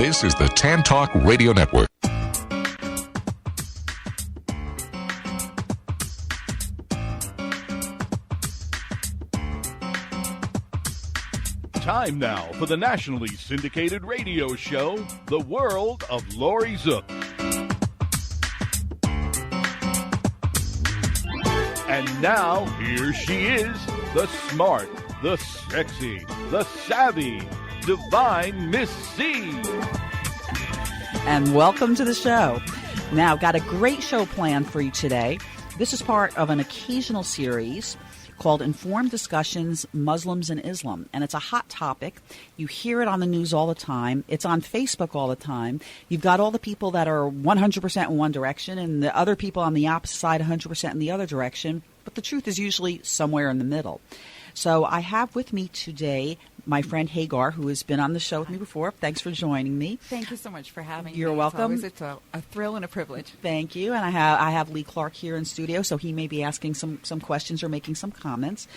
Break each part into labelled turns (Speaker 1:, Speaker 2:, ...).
Speaker 1: This is the Tan Talk Radio Network.
Speaker 2: Time now for the nationally syndicated radio show, The World of Laurie Zoock. And now, here she is, the smart, the sexy, the savvy, divine Miss C.
Speaker 3: And welcome to the show. Now, got a great show planned for you today. This is part of an occasional series called Informed Discussions, Muslims and Islam. And it's a hot topic. You hear it on the news all the time. It's on Facebook all the time. You've got all the people that are 100% in one direction and the other people on the opposite side 100% in the other direction. But the truth is usually somewhere in the middle. So I have with me today my friend Hagar, who has been on the show with me before. Thanks for joining me.
Speaker 4: Thank you so much for having me.
Speaker 3: You're welcome.
Speaker 4: It's always a thrill and a privilege.
Speaker 3: Thank you. And I have Lee Clark here in studio, so he may be asking some questions or making some comments.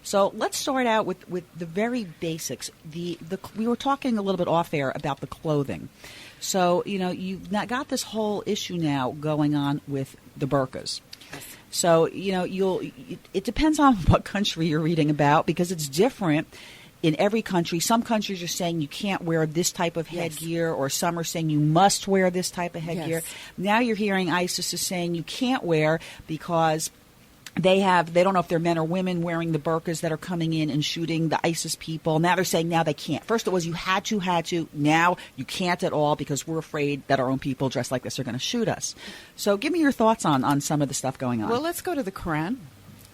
Speaker 3: So let's start out with the very basics. We were talking a little bit off air about the clothing. So, you've got this whole issue now going on with the burqas.
Speaker 4: Yes.
Speaker 3: So, it depends on what country you're reading about because it's different in every country. Some countries are saying you can't wear this type of headgear, or some are saying you must wear this type of headgear.
Speaker 4: Yes.
Speaker 3: Now you're hearing ISIS is saying you can't wear because they don't know if they're men or women wearing the burqas that are coming in and shooting the ISIS people. Now they're saying now they can't. First it was you had to. Now you can't at all because we're afraid that our own people dressed like this are going to shoot us. So give me your thoughts on some of the stuff going on.
Speaker 4: Well, let's go to the Quran.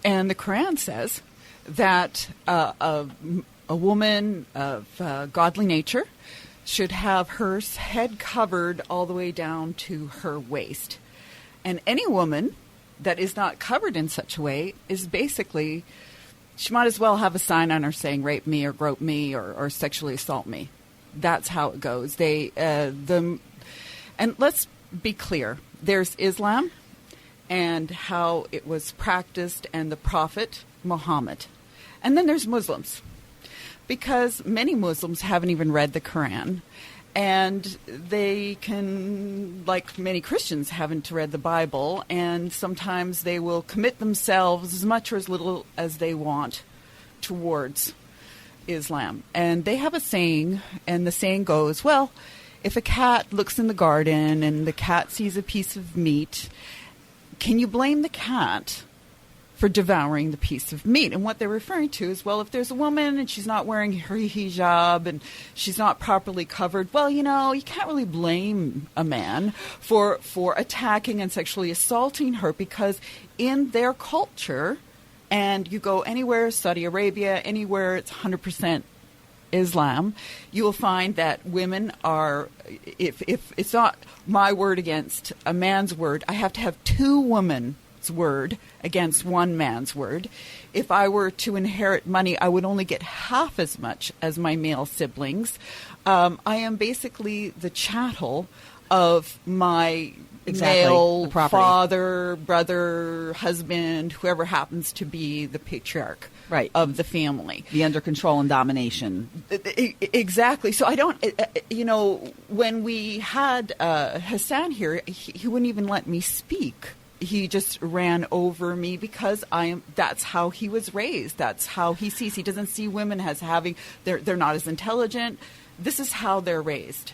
Speaker 4: And the Quran says that a woman of godly nature should have her head covered all the way down to her waist. And any woman that is not covered in such a way is basically, she might as well have a sign on her saying rape me or grope me or sexually assault me. That's how it goes. And let's be clear, there's Islam and how it was practiced and the Prophet Muhammad. And then there's Muslims, because many Muslims haven't even read the Quran. And they can, like many Christians, haven't read the Bible, and sometimes they will commit themselves as much or as little as they want towards Islam. And they have a saying, and the saying goes, well, if a cat looks in the garden and the cat sees a piece of meat, can you blame the cat for devouring the piece of meat? And what they're referring to is, well, if there's a woman and she's not wearing her hijab and she's not properly covered, well, you can't really blame a man for attacking and sexually assaulting her, because in their culture, and you go anywhere, Saudi Arabia, anywhere it's 100% Islam, you will find that women are, if it's not my word against a man's word, I have to have two women's word against one man's word. If I were to inherit money, I would only get half as much as my male siblings. I am basically the chattel of my male father, brother, husband, whoever happens to be the patriarch of the family.
Speaker 3: The under control and domination.
Speaker 4: Exactly. So I don't, when we had Hassan here, he wouldn't even let me speak. He just ran over me because that's how he was raised. That's how he sees. He doesn't see women as they're not as intelligent. This is how they're raised.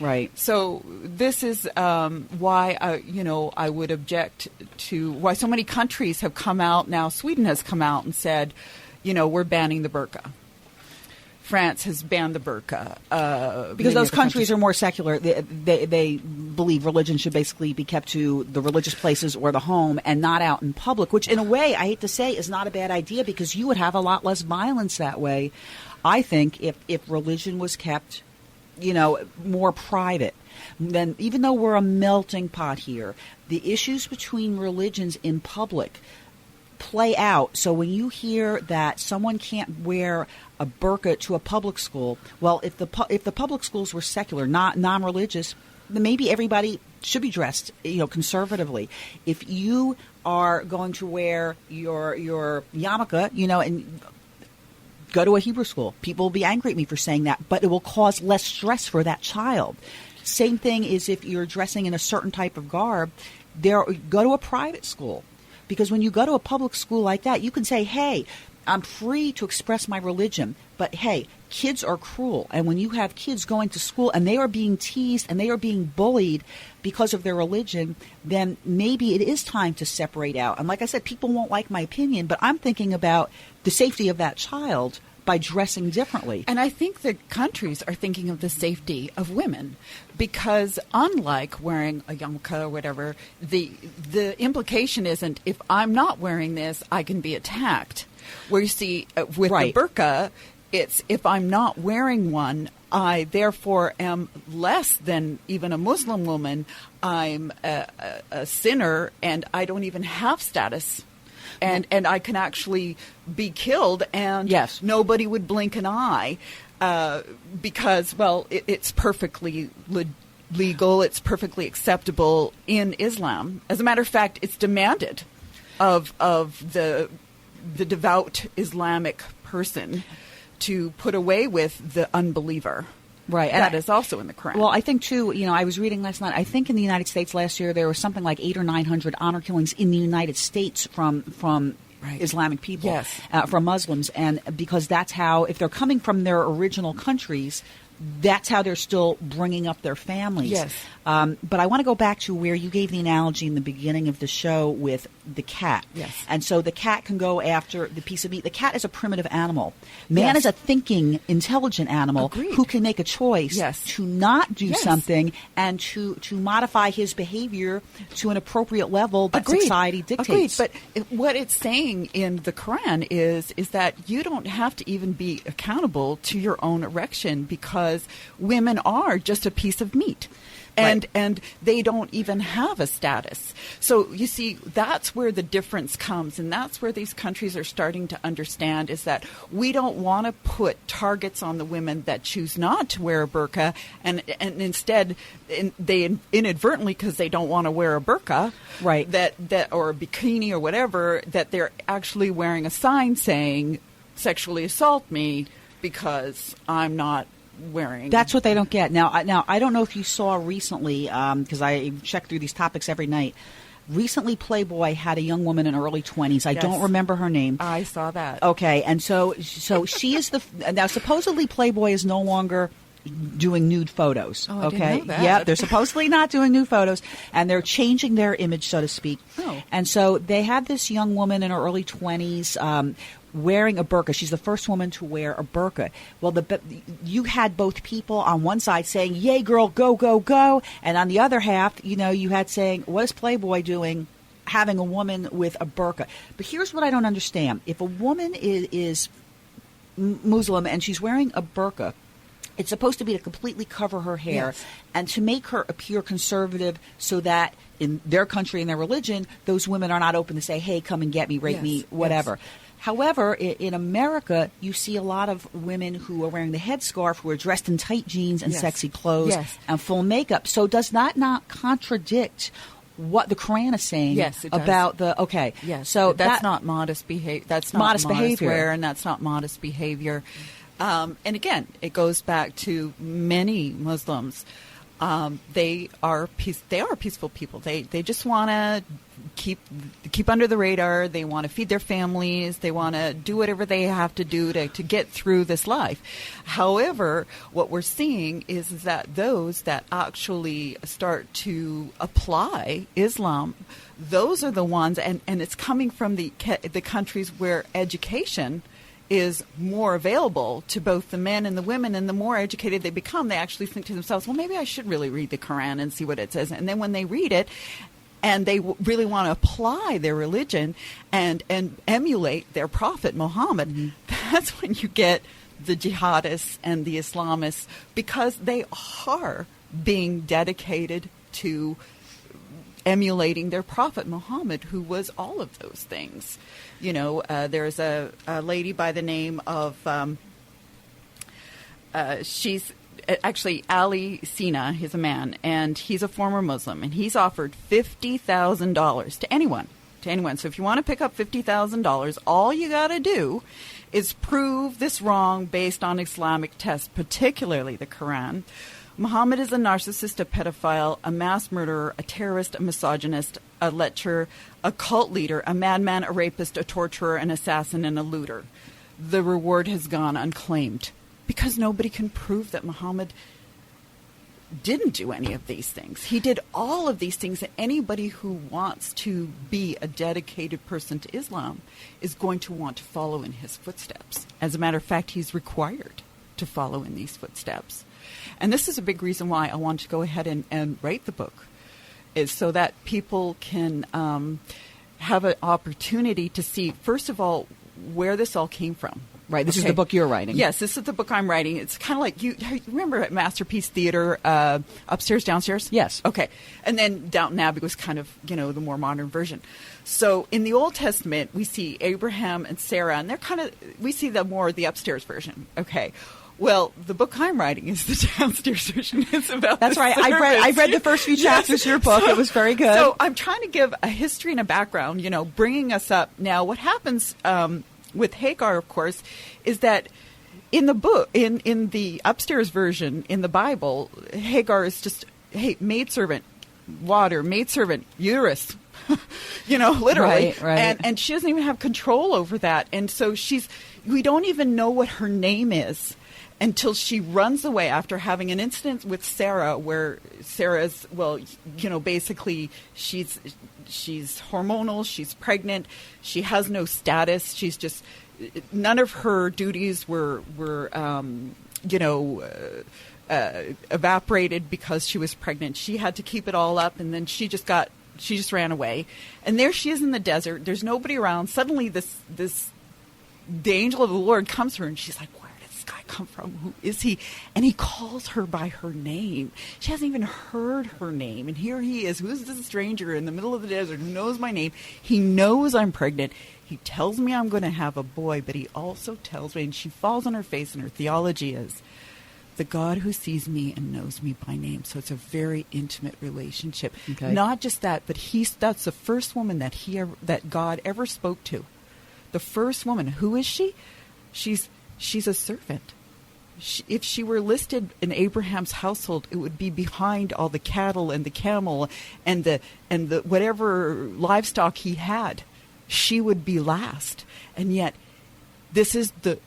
Speaker 3: Right.
Speaker 4: So this is why I would object to why so many countries have come out now. Sweden has come out and said, we're banning the burqa. France has banned the burqa.
Speaker 3: Because those countries are more secular. They believe religion should basically be kept to the religious places or the home and not out in public, which in a way, I hate to say, is not a bad idea, because you would have a lot less violence that way, I think, if religion was kept, more private. Then, even though we're a melting pot here, the issues between religions in public play out. So when you hear that someone can't wear a burqa to a public school, well, if the public schools were secular, not non-religious, then maybe everybody should be dressed, conservatively. If you are going to wear your yarmulke, and go to a Hebrew school. People will be angry at me for saying that, but it will cause less stress for that child. Same thing is if you're dressing in a certain type of garb, go to a private school. Because when you go to a public school like that, you can say, hey, I'm free to express my religion, but hey, kids are cruel. And when you have kids going to school and they are being teased and they are being bullied because of their religion, then maybe it is time to separate out. And like I said, people won't like my opinion, but I'm thinking about the safety of that child by dressing differently.
Speaker 4: And I think the countries are thinking of the safety of women, because unlike wearing a yarmulke or whatever, the implication isn't if I'm not wearing this, I can be attacked. Where you see with the burqa, it's if I'm not wearing one, I therefore am less than even a Muslim woman. I'm a sinner, and I don't even have status. And I can actually be killed, and nobody would blink an eye because, well, it's perfectly legal. It's perfectly acceptable in Islam. As a matter of fact, it's demanded of the devout Islamic person to put away with the unbeliever.
Speaker 3: Right.
Speaker 4: That is also in the Quran.
Speaker 3: Well, I think, too, I was reading last night, I think in the United States last year there was something like 800 or 900 honor killings in the United States from Islamic people, from Muslims. And because that's how, if they're coming from their original countries, that's how they're still bringing up their families.
Speaker 4: Yes.
Speaker 3: But I want to go back to where you gave the analogy in the beginning of the show with the cat.
Speaker 4: Yes.
Speaker 3: And so the cat can go after the piece of meat. The cat is a primitive animal. Man is a thinking, intelligent animal who can make a choice to not do something and to modify his behavior to an appropriate level that society dictates.
Speaker 4: But what it's saying in the Quran is that you don't have to even be accountable to your own erection, because women are just a piece of meat. And they don't even have a status. So you see, that's where the difference comes, and that's where these countries are starting to understand, is that we don't want to put targets on the women that choose not to wear a burqa, and instead they inadvertently, because they don't want to wear a burqa, that or a bikini or whatever, that they're actually wearing a sign saying "sexually assault me" because I'm not wearing.
Speaker 3: That's what they don't get. Now I don't know if you saw recently, because I check through these topics every night. Recently, Playboy had a young woman in her early 20s. I don't remember her name.
Speaker 4: I saw that.
Speaker 3: Okay, and so she is now supposedly Playboy is no longer doing nude photos.
Speaker 4: Oh, I
Speaker 3: okay,
Speaker 4: didn't know that.
Speaker 3: Yeah, they're supposedly not doing nude photos, and they're changing their image, so to speak.
Speaker 4: Oh.
Speaker 3: And so they had this young woman in her early 20s. Wearing a burqa. She's the first woman to wear a burqa. Well, you had both people on one side saying, "Yay, girl, go, go, go," and on the other half, you had saying, "What is Playboy doing, having a woman with a burqa?" But here's what I don't understand: if a woman is Muslim and she's wearing a burqa, it's supposed to be to completely cover her hair and to make her appear conservative, so that in their country and their religion, those women are not open to say, "Hey, come and get me, rape me, whatever." However, in America, you see a lot of women who are wearing the headscarf, who are dressed in tight jeans and sexy clothes and full makeup. So does that not contradict what the Quran is saying about the
Speaker 4: Yes.
Speaker 3: So
Speaker 4: that's not modest behavior. That's not modest
Speaker 3: behavior,
Speaker 4: wear, and that's not modest behavior. And again, it goes back to many Muslims. They are peaceful people. They just want to keep under the radar. They want to feed their families. They want to do whatever they have to do to get through this life. However, what we're seeing is that those that actually start to apply Islam, those are the ones, and it's coming from the countries where education is more available to both the men and the women, and the more educated they become, they actually think to themselves, well, maybe I should really read the Quran and see what it says. And then when they read it and they really want to apply their religion and emulate their prophet Muhammad, that's when you get the jihadists and the Islamists, because they are being dedicated to emulating their prophet Muhammad, who was all of those things. There's a lady by the name of she's actually Ali Sina. He's a man, and he's a former Muslim, and he's offered $50,000 to anyone. So if you want to pick up $50,000, all you got to do is prove this wrong based on Islamic texts, particularly the Quran. Muhammad is a narcissist, a pedophile, a mass murderer, a terrorist, a misogynist, a lecher, a cult leader, a madman, a rapist, a torturer, an assassin, and a looter. The reward has gone unclaimed because nobody can prove that Muhammad didn't do any of these things. He did all of these things, and anybody who wants to be a dedicated person to Islam is going to want to follow in his footsteps. As a matter of fact, he's required to follow in these footsteps. And this is a big reason why I want to go ahead and write the book, is so that people can have an opportunity to see, first of all, where this all came from.
Speaker 3: Right, this is the book you're writing.
Speaker 4: Yes, this is the book I'm writing. It's kind of like, you remember at Masterpiece Theater, Upstairs, Downstairs?
Speaker 3: Yes.
Speaker 4: Okay. And then Downton Abbey was kind of, the more modern version. So in the Old Testament, we see Abraham and Sarah, and we see the upstairs version. Okay. Well, the book I'm writing is the downstairs version. It's about
Speaker 3: That's right. I've read the first few chapters of your book. It was very good.
Speaker 4: So I'm trying to give a history and a background, bringing us up. Now, what happens with Hagar, of course, is that in the book, in the upstairs version in the Bible, Hagar is just, maidservant, water, maidservant, uterus, literally.
Speaker 3: Right.
Speaker 4: And she doesn't even have control over that. And so we don't even know what her name is until she runs away after having an incident with Sarah, where Sarah's, basically she's hormonal, she's pregnant, she has no status, she's just, none of her duties were evaporated because she was pregnant. She had to keep it all up, and then she just ran away. And there she is in the desert. There's nobody around. Suddenly the angel of the Lord comes to her, and she's like, where did this guy come from? Who is he? And he calls her by her name. She hasn't even heard her name. And here he is. Who's this stranger in the middle of the desert who knows my name? He knows I'm pregnant. He tells me I'm going to have a boy, but he also tells me, and she falls on her face, and her theology is, the God who sees me and knows me by name. So it's a very intimate relationship.
Speaker 3: Okay.
Speaker 4: Not just that, but that's the first woman that God ever spoke to. The first woman. Who is she? She's a servant. If she were listed in Abraham's household, it would be behind all the cattle and the camel and the whatever livestock he had. She would be last. And yet this is the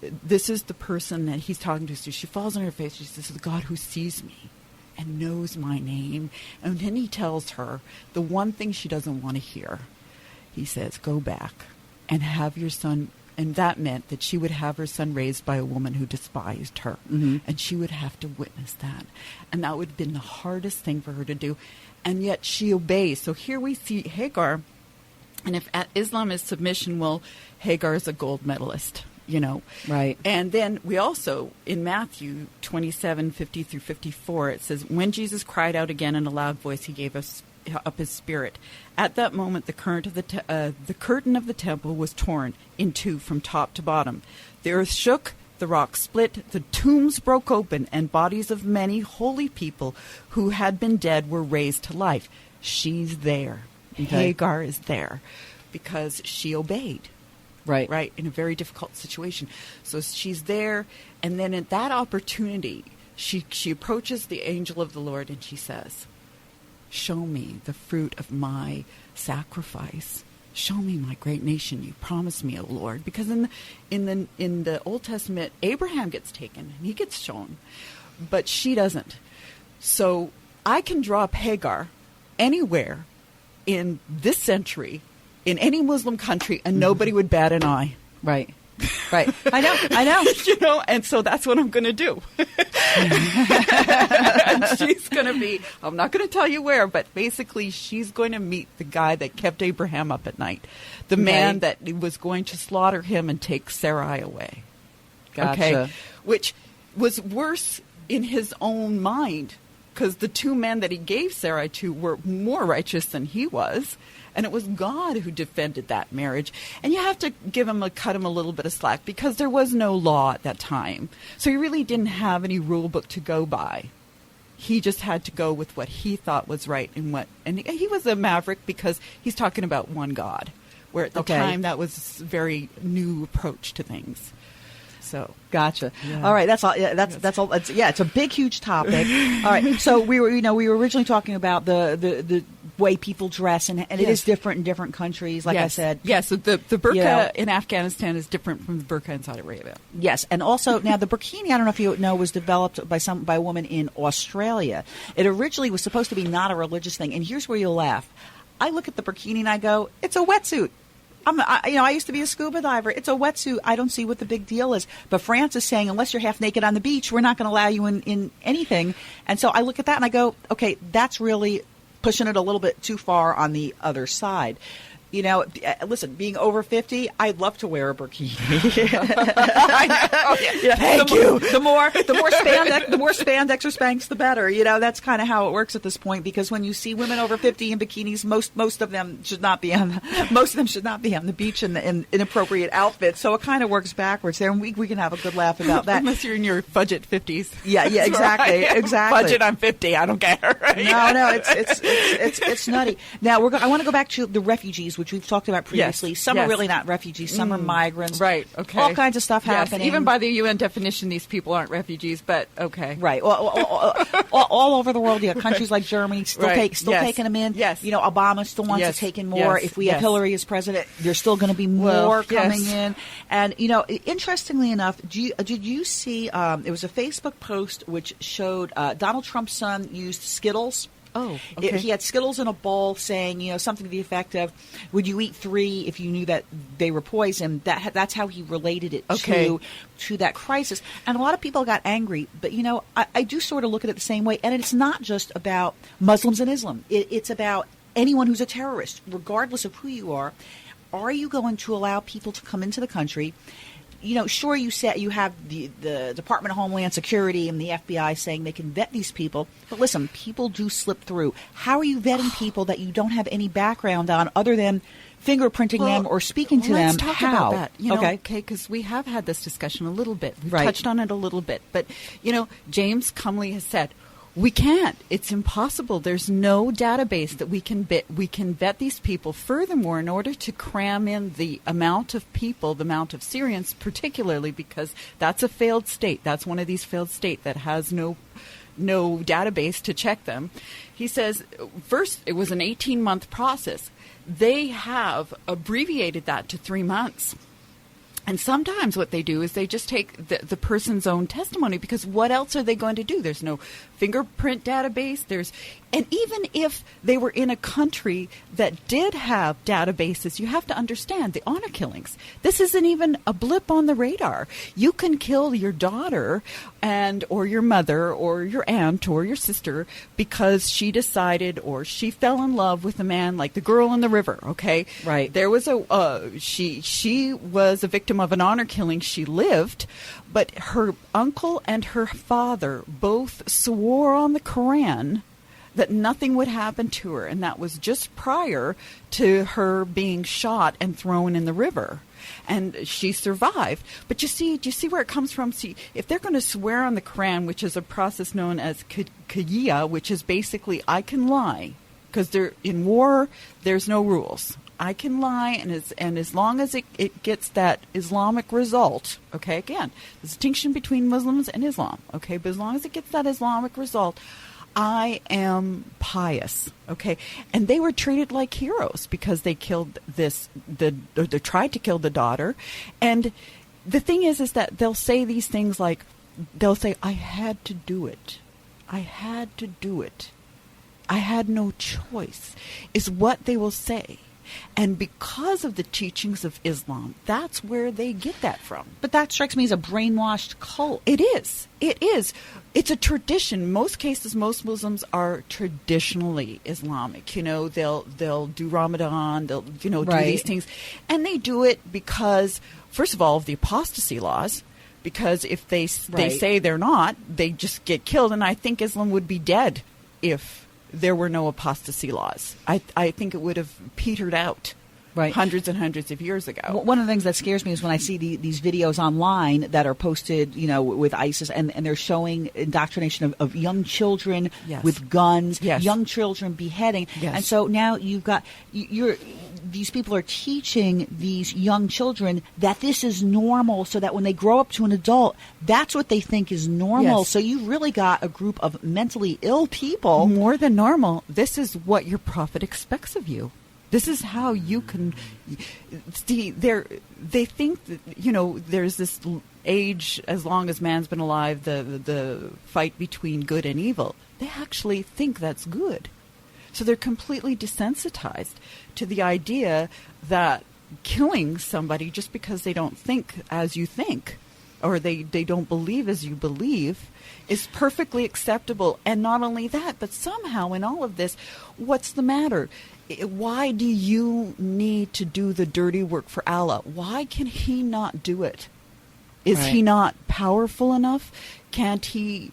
Speaker 4: person that he's talking to. So she falls on her face. She says, "This is the God who sees me and knows my name." And then he tells her the one thing she doesn't want to hear. He says, "Go back and have your son." And that meant that she would have her son raised by a woman who despised her. Mm-hmm. And she would have to witness that. And that would have been the hardest thing for her to do. And yet she obeys. So here we see Hagar. And if Islam is submission, well, Hagar is a gold medalist, Right. And then we also, in Matthew 27:50-54, it says, when Jesus cried out again in a loud voice, he gave us up his spirit. At that moment, the curtain of the temple was torn in two from top to bottom. The earth shook, the rocks split, the tombs broke open, and bodies of many holy people who had been dead were raised to life. She's there. Okay. Hagar is there because she obeyed. Right, in a very difficult situation. So she's there, and then at that opportunity, she approaches the angel of the Lord, and she says, "Show me the fruit of my sacrifice. Show me my great nation. You promised me, O Lord." Because in the Old Testament, Abraham gets taken and he gets shown, but she doesn't. So I can drop Hagar anywhere in this century, in any Muslim country, and nobody would bat an eye.
Speaker 3: Right. I know.
Speaker 4: And so that's what I'm going to do. And she's going to be, I'm not going to tell you where, but basically she's going to meet the guy that kept Abraham up at night. The man that was going to slaughter him and take Sarai away.
Speaker 3: Gotcha.
Speaker 4: Okay? Which was worse in his own mind, because the two men that he gave Sarai to were more righteous than he was. And it was God who defended that marriage. And you have to cut him a little bit of slack, because there was no law at that time. So he really didn't have any rule book to go by. He just had to go with what he thought was right, and he was a maverick because he's talking about one God, where at the time that was a very new approach to things. So
Speaker 3: Gotcha.
Speaker 4: Yeah.
Speaker 3: All right, that's all. Yeah, that's all. It's a big, huge topic. All right, so we were originally talking about the way people dress, and it is different in different countries. Like I said,
Speaker 4: so the burqa in Afghanistan is different from the burqa in Saudi Arabia.
Speaker 3: Yes, and also now the burkini, I don't know if you know, was developed by a woman in Australia. It originally was supposed to be not a religious thing, and here's where you'll laugh. I look at the burkini and I go, it's a wetsuit. I used to be a scuba diver. It's a wetsuit. I don't see what the big deal is. But France is saying, unless you're half naked on the beach, we're not going to allow you in anything. And so I look at that and I go, okay, that's really pushing it a little bit too far on the other side. Listen, being over 50, I'd love to wear a burkini. Thank you. The more spandex or Spanx, the better. That's kind of how it works at this point. Because when you see women over 50 in bikinis, most of them should not be on the beach in inappropriate outfits. So it kind of works backwards there, and we can have a good laugh about that.
Speaker 4: Unless you're in your budget 50s.
Speaker 3: Yeah, exactly, exactly.
Speaker 4: Budget, I'm 50. I don't care.
Speaker 3: No, it's nutty. Now I want to go back to the refugees, which we've talked about previously. Some are really not refugees. Some are migrants.
Speaker 4: Right. Okay.
Speaker 3: All kinds of stuff happening.
Speaker 4: Even by the UN definition, these people aren't refugees. But okay.
Speaker 3: Right. All over the world, you have countries like Germany still taking them in.
Speaker 4: Yes.
Speaker 3: Obama still wants to take in more. If we have Hillary as president, there's still going to be more coming in. And interestingly enough, did you see? It was a Facebook post which showed Donald Trump's son used Skittles.
Speaker 4: Oh, okay.
Speaker 3: He had Skittles in a bowl saying, something to the effect of, would you eat 3 if you knew that they were poison? That's how he related it to that crisis. And a lot of people got angry. But, I do sort of look at it the same way. And it's not just about Muslims and Islam. It's about anyone who's a terrorist, regardless of who you are. Are you going to allow people to come into the country? Sure, you have the Department of Homeland Security and the FBI saying they can vet these people. But listen, people do slip through. How are you vetting people that you don't have any background on other than fingerprinting them or speaking to them?
Speaker 4: Let's talk
Speaker 3: How?
Speaker 4: about that. Okay, because we have had this discussion a little bit. We've touched on it a little bit. But, James Comey has said, we can't. It's impossible. There's no database that we can vet these people. Furthermore, in order to cram in the amount of people, the amount of Syrians particularly, because that's a failed state. That's one of these failed states that has no database to check them. He says, first, it was an 18-month process. They have abbreviated that to 3 months. And sometimes what they do is they just take the person's own testimony, because what else are they going to do? There's no fingerprint database. And even if they were in a country that did have databases, you have to understand the honor killings. This isn't even a blip on the radar. You can kill your daughter or your mother or your aunt or your sister because she decided or she fell in love with a man, like the girl in the river. Okay,
Speaker 3: right.
Speaker 4: There was she was a victim of an honor killing. She lived, but her uncle and her father both swore on the Quran that nothing would happen to her, and that was just prior to her being shot and thrown in the river. And she survived. But do you see where it comes from? See, if they're going to swear on the Quran, which is a process known as Qiyya, which is basically I can lie, because in war, there's no rules. I can lie, and as long as it gets that Islamic result, okay, again, the distinction between Muslims and Islam, okay, but as long as it gets that Islamic result, I am pious, okay? And they were treated like heroes because they killed they tried to kill the daughter. And the thing is that they'll say these things like, they'll say, I had to do it. I had to do it. I had no choice, is what they will say. And because of the teachings of Islam, that's where they get that from.
Speaker 3: But that strikes me as a brainwashed cult.
Speaker 4: It is. It is. It's a tradition. In most cases, most Muslims are traditionally Islamic. They'll do Ramadan. They'll, do these things. And they do it because, first of all, of the apostasy laws. Because if they say they're not, they just get killed. And I think Islam would be dead if there were no apostasy laws. I think it would have petered out hundreds and hundreds of years ago.
Speaker 3: One of the things that scares me is when I see these videos online that are posted, with ISIS, and they're showing indoctrination of young children with guns, young children beheading. Yes. And so now you've got these people are teaching these young children that this is normal, so that when they grow up to an adult, that's what they think is normal.
Speaker 4: Yes.
Speaker 3: So you really got a group of mentally ill people.
Speaker 4: More than normal. This is what your prophet expects of you. This is how you can see. They think that, there's this age, as long as man's been alive, the fight between good and evil. They actually think that's good. So they're completely desensitized to the idea that killing somebody just because they don't think as you think, or they don't believe as you believe, is perfectly acceptable. And not only that, but somehow in all of this, what's the matter? Why do you need to do the dirty work for Allah? Why can he not do it? Is he not powerful enough? Can't he,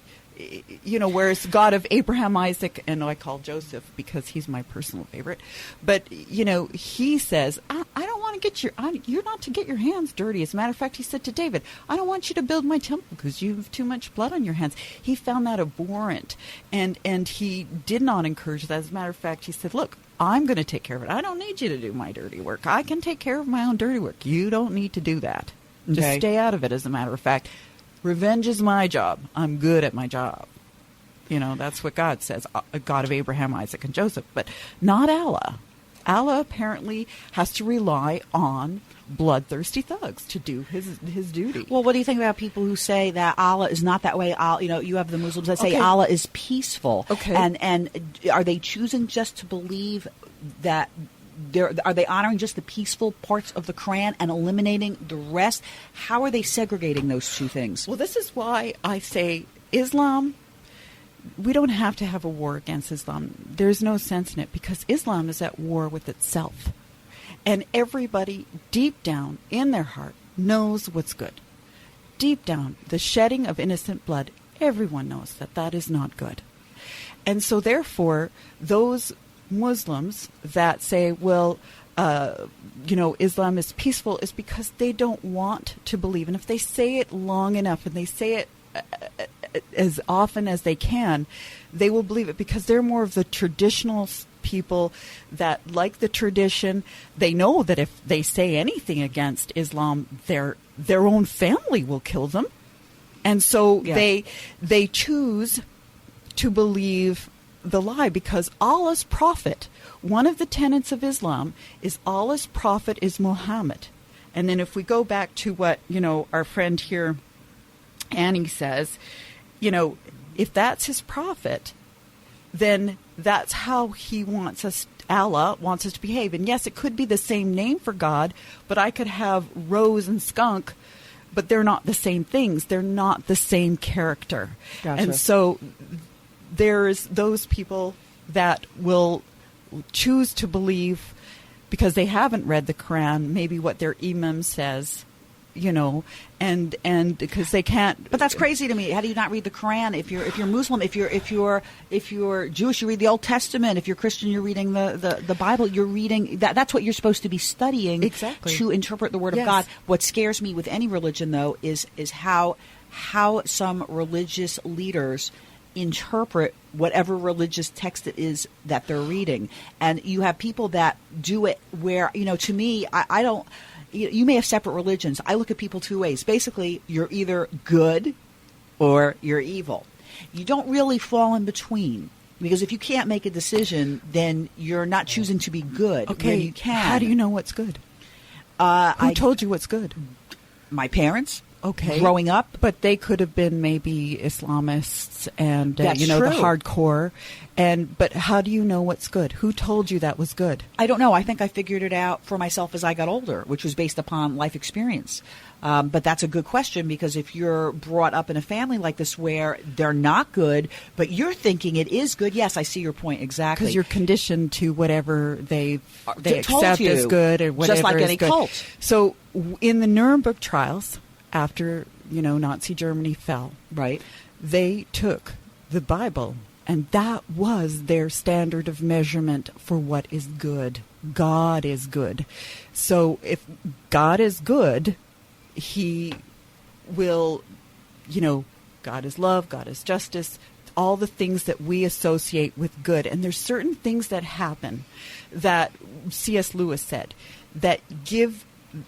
Speaker 4: whereas God of Abraham, Isaac, and I call Joseph because he's my personal favorite. But, he says, I don't want to get you're not to get your hands dirty. As a matter of fact, he said to David, I don't want you to build my temple because you have too much blood on your hands. He found that abhorrent, and he did not encourage that. As a matter of fact, he said, look, I'm going to take care of it. I don't need you to do my dirty work. I can take care of my own dirty work. You don't need to do that.
Speaker 3: Okay.
Speaker 4: Just stay out of it, as a matter of fact. Revenge is my job. I'm good at my job. That's what God says, a God of Abraham, Isaac, and Joseph, but not Allah. Allah apparently has to rely on bloodthirsty thugs to do his duty.
Speaker 3: Well, what do you think about people who say that Allah is not that way? You have the Muslims that say Allah is peaceful.
Speaker 4: Okay.
Speaker 3: And are they choosing just to believe that are they honoring just the peaceful parts of the Quran and eliminating the rest? How are they segregating those two things?
Speaker 4: Well, this is why I say Islam, we don't have to have a war against Islam. There's no sense in it, because Islam is at war with itself. And everybody deep down in their heart knows what's good. Deep down, the shedding of innocent blood, everyone knows that is not good. And so therefore, those Muslims that say, well, Islam is peaceful, is because they don't want to believe. And if they say it long enough, and they say it as often as they can, they will believe it, because they're more of the traditional people that like the tradition. They know that if they say anything against Islam, their own family will kill them. And so they choose to believe the lie, because Allah's prophet, one of the tenets of Islam is Allah's prophet is Muhammad. And then if we go back to what, our friend here, Annie, says, if that's his prophet, then that's how he wants us, Allah wants us to behave. And yes, it could be the same name for God, but I could have Rose and Skunk, but they're not the same things. They're not the same character.
Speaker 3: Gotcha.
Speaker 4: And so there's those people that will choose to believe, because they haven't read the Quran, maybe what their imam says, and because they can't.
Speaker 3: But that's crazy to me. How do you not read the Quran? If you're Muslim, if you're Jewish, you read the Old Testament. If you're Christian, you're reading the Bible. You're reading that's what you're supposed to be studying,
Speaker 4: exactly,
Speaker 3: to interpret the Word of God. What scares me with any religion, though, is how some religious leaders interpret whatever religious text it is that they're reading. And you have people that do it where, to me, I don't. You may have separate religions. I look at people two ways. Basically, you're either good or you're evil. You don't really fall in between, because if you can't make a decision, then you're not choosing to be good.
Speaker 4: Okay,
Speaker 3: you can.
Speaker 4: How do you know what's good? Who told you what's good?
Speaker 3: My parents.
Speaker 4: Okay.
Speaker 3: Growing up.
Speaker 4: But they could have been maybe Islamists and,
Speaker 3: That's
Speaker 4: the
Speaker 3: true.
Speaker 4: hardcore. But how do you know what's good? Who told you that was good?
Speaker 3: I don't know. I think I figured it out for myself as I got older, which was based upon life experience. But that's a good question, because if you're brought up in a family like this where they're not good, but you're thinking it is good, yes, I see your point exactly.
Speaker 4: Because you're conditioned to whatever they
Speaker 3: told
Speaker 4: accept
Speaker 3: you,
Speaker 4: as good, or whatever
Speaker 3: just like
Speaker 4: is
Speaker 3: any
Speaker 4: good.
Speaker 3: cult.
Speaker 4: So in the Nuremberg trials, after Nazi Germany fell,
Speaker 3: right,
Speaker 4: they took the Bible, and that was their standard of measurement for what is good. God is good. So if God is good, he will, God is love, God is justice. all the things that we associate with good. And there's certain things that happen that C.S. Lewis said that give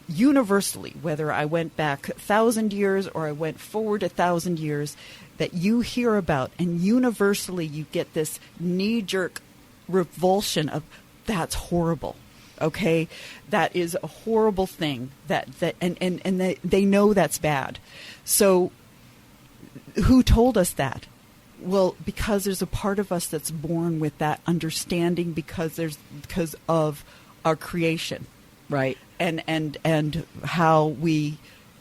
Speaker 4: universally, whether I went back 1,000 years or I went forward 1,000 years, that you hear about, and universally you get this knee-jerk revulsion of, that's horrible. Okay, that is a horrible thing. And they know that's bad. So, who told us that? Well, because there's a part of us that's born with that understanding, because of our creation,
Speaker 3: right?
Speaker 4: And how we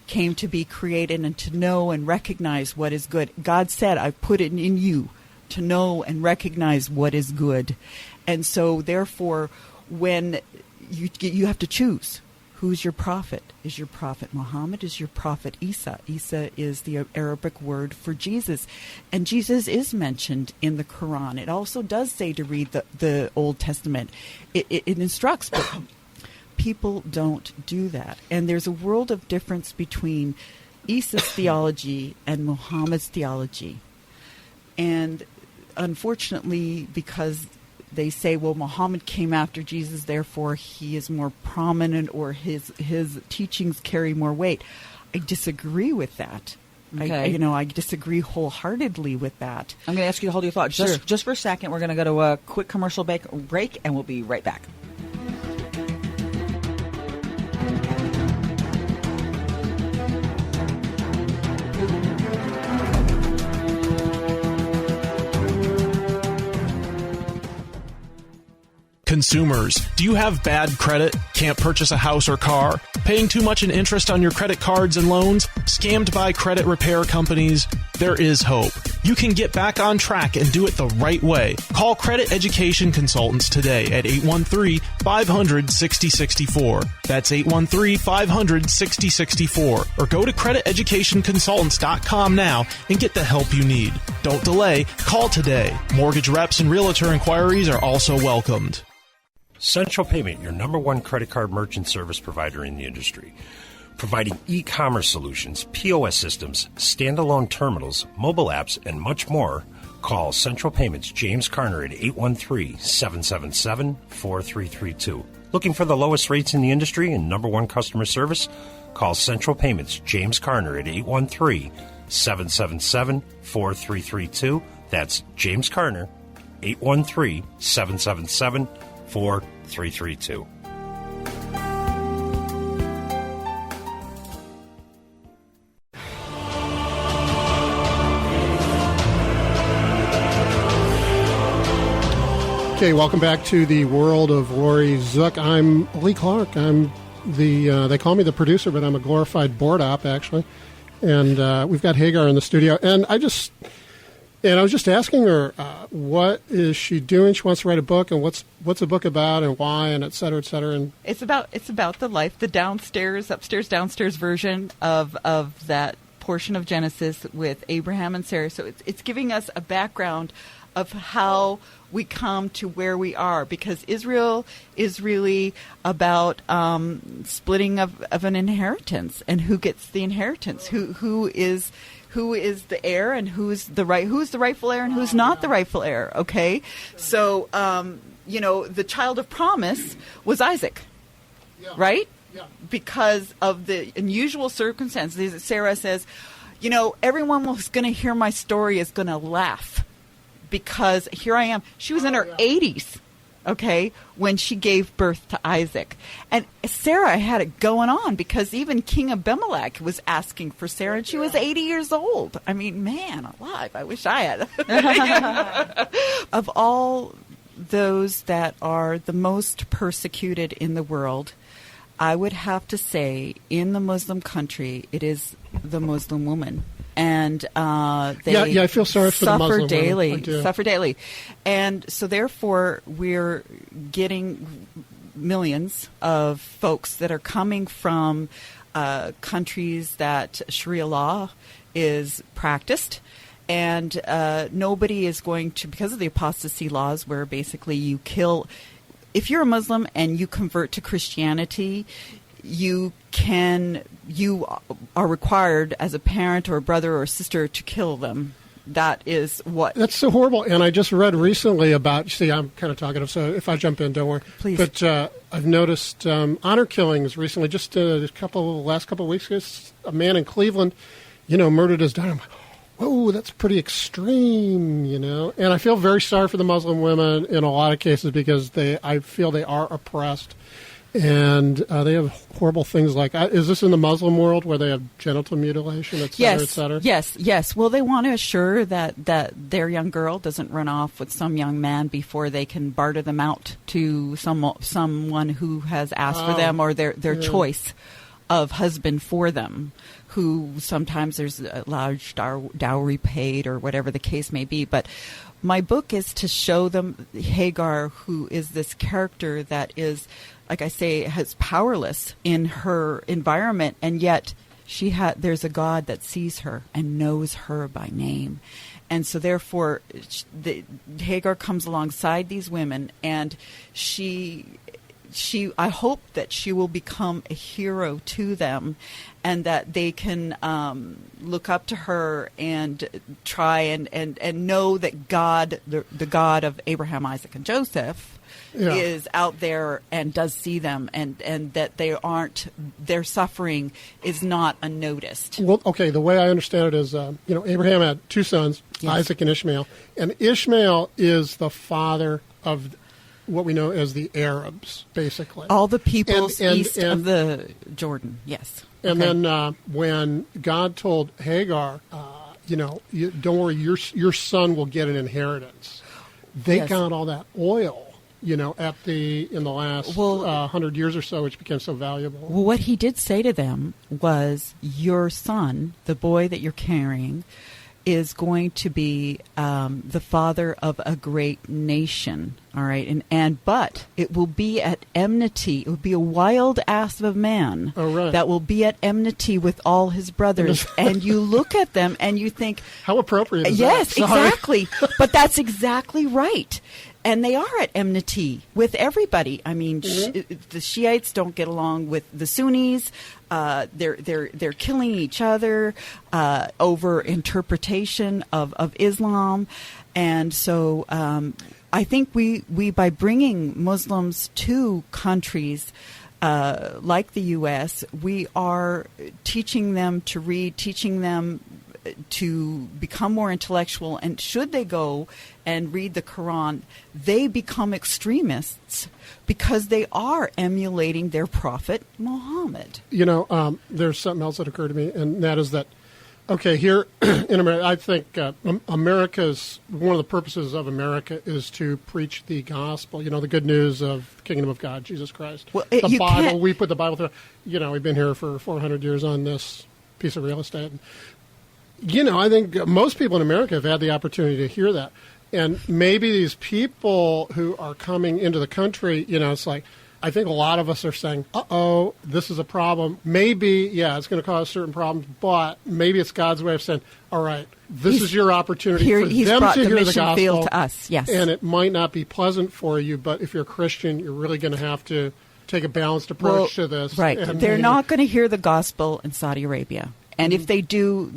Speaker 4: came to be created and to know and recognize what is good. God said, "I've put it in you to know and recognize what is good," and so therefore, when you have to choose. Who's your prophet? Is your prophet Muhammad? Is your prophet Isa? Isa is the Arabic word for Jesus. And Jesus is mentioned in the Quran. It also does say to read the Old Testament. It instructs, but people don't do that. And there's a world of difference between Isa's theology and Muhammad's theology. And unfortunately, because they say, well, Muhammad came after Jesus, therefore he is more prominent, or his teachings carry more weight. I disagree with that.
Speaker 3: Okay.
Speaker 4: I disagree wholeheartedly with that.
Speaker 3: I'm going to ask you to hold your thought just for a second. We're going to go to a quick commercial break, and we'll be right back.
Speaker 5: Consumers, do you have bad credit? Can't purchase a house or car? Paying too much in interest on your credit cards and loans? Scammed by credit repair companies? There is hope. You can get back on track and do it the right way. Call Credit Education Consultants today at 813-500-6064. That's 813-500-6064. Or go to crediteducationconsultants.com now and get the help you need. Don't delay. Call today. Mortgage reps and realtor inquiries are also welcomed.
Speaker 6: Central Payment, your number one credit card merchant service provider in the industry. Providing e-commerce solutions, POS systems, standalone terminals, mobile apps, and much more. Call Central Payments James Carner at 813-777-4332. Looking for the lowest rates in the industry and number one customer service? Call Central Payments James Carner at 813-777-4332. That's James Carner, 813-777-4332.
Speaker 7: Okay, welcome back to the world of Laurie Zoock. I'm Lee Clark. I'm they call me the producer, but I'm a glorified board op, actually. And we've got Hagar in the studio. And I was just asking her, what is she doing? She wants to write a book, and what's the book about, and why, and et cetera, et cetera. And
Speaker 4: it's about the life, the upstairs, downstairs version of that portion of Genesis with Abraham and Sarah. So it's giving us a background of how we come to where we are, because Israel is really about splitting of an inheritance, and who gets the inheritance, who is the heir, and who's the rightful heir, and who's not the rightful heir. Okay, so the child of promise was Isaac, right? Yeah. Because of the unusual circumstances. Sarah says, everyone who's going to hear my story is going to laugh, because here I am. She was in her 80s, okay, when she gave birth to Isaac. And Sarah had it going on, because even King Abimelech was asking for Sarah, and she was 80 years old. I mean, man alive, I wish I had. Of all those that are the most persecuted in the world, I would have to say, in the Muslim country, it is the Muslim woman. And they
Speaker 7: I feel sorry for the Muslim
Speaker 4: suffer daily. And so therefore we're getting millions of folks that are coming from countries that Sharia law is practiced. And nobody is going to, because of the apostasy laws, where basically you kill, if you're a Muslim and you convert to Christianity, you are required as a parent or a brother or a sister to kill them that is what.
Speaker 7: That's so horrible. And I just read recently about, see, I'm kind of talkative, so if I jump in, don't worry.
Speaker 4: Please.
Speaker 7: But I've noticed honor killings recently, just last couple of weeks ago. A man in Cleveland, murdered his daughter. I'm like, whoa, that's pretty extreme, And I feel very sorry for the Muslim women in a lot of cases because I feel they are oppressed. And they have horrible things like, is this in the Muslim world where they have genital mutilation, et cetera, et cetera?
Speaker 4: Yes. Well, they want to assure that their young girl doesn't run off with some young man before they can barter them out to someone who has asked for them or their choice of husband for them, who sometimes there's a large dowry paid or whatever the case may be. But my book is to show them Hagar, who is this character that is, like I say, has powerless in her environment, and yet there's a God that sees her and knows her by name. And so therefore, Hagar comes alongside these women, and I hope that she will become a hero to them, and that they can look up to her and try and know that God, the God of Abraham, Isaac, and Joseph, is out there and does see them, and that their suffering is not unnoticed.
Speaker 7: Well, okay, the way I understand it is, Abraham had two sons, Isaac and Ishmael, and Ishmael is the father of what we know as the Arabs, basically.
Speaker 4: All the peoples east of the Jordan, yes.
Speaker 7: And then when God told Hagar, don't worry, your son will get an inheritance. They got all that oil, in the last 100 years or so, which became so valuable.
Speaker 4: Well, what he did say to them was, your son, the boy that you're carrying, is going to be the father of a great nation. All right, but it will be at enmity. It will be a wild ass of a man that will be at enmity with all his brothers. And you look at them and you think,
Speaker 7: how appropriate is
Speaker 4: yes,
Speaker 7: that? Yes,
Speaker 4: exactly. But that's exactly right. And they are at enmity with everybody. I mean, the Shiites don't get along with the Sunnis. They're killing each other over interpretation of Islam, and so I think we by bringing Muslims to countries like the U.S., we are teaching them to read, teaching them to become more intellectual, and should they go and read the Quran, they become extremists because they are emulating their prophet Muhammad.
Speaker 7: There's something else that occurred to me, and that is that, here in America, I think America's, one of the purposes of America is to preach the gospel, the good news of the kingdom of God, Jesus Christ.
Speaker 4: Well,
Speaker 7: the Bible, we put the Bible through. We've been here for 400 years on this piece of real estate. I think most people in America have had the opportunity to hear that. And maybe these people who are coming into the country, it's like, I think a lot of us are saying, this is a problem. Maybe, it's going to cause certain problems, but maybe it's God's way of saying, all right, this is your opportunity for them to hear the gospel.
Speaker 4: Field to us, yes.
Speaker 7: And it might not be pleasant for you, but if you're a Christian, you're really going to have to take a balanced approach to this.
Speaker 4: Right. They're not going to hear the gospel in Saudi Arabia. And if they do,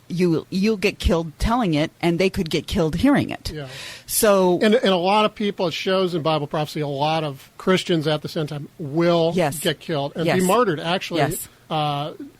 Speaker 4: you'll get killed telling it, and they could get killed hearing it. Yeah. So,
Speaker 7: and a lot of people, it shows in Bible prophecy, a lot of Christians at the same time will get killed and be martyred. Actually,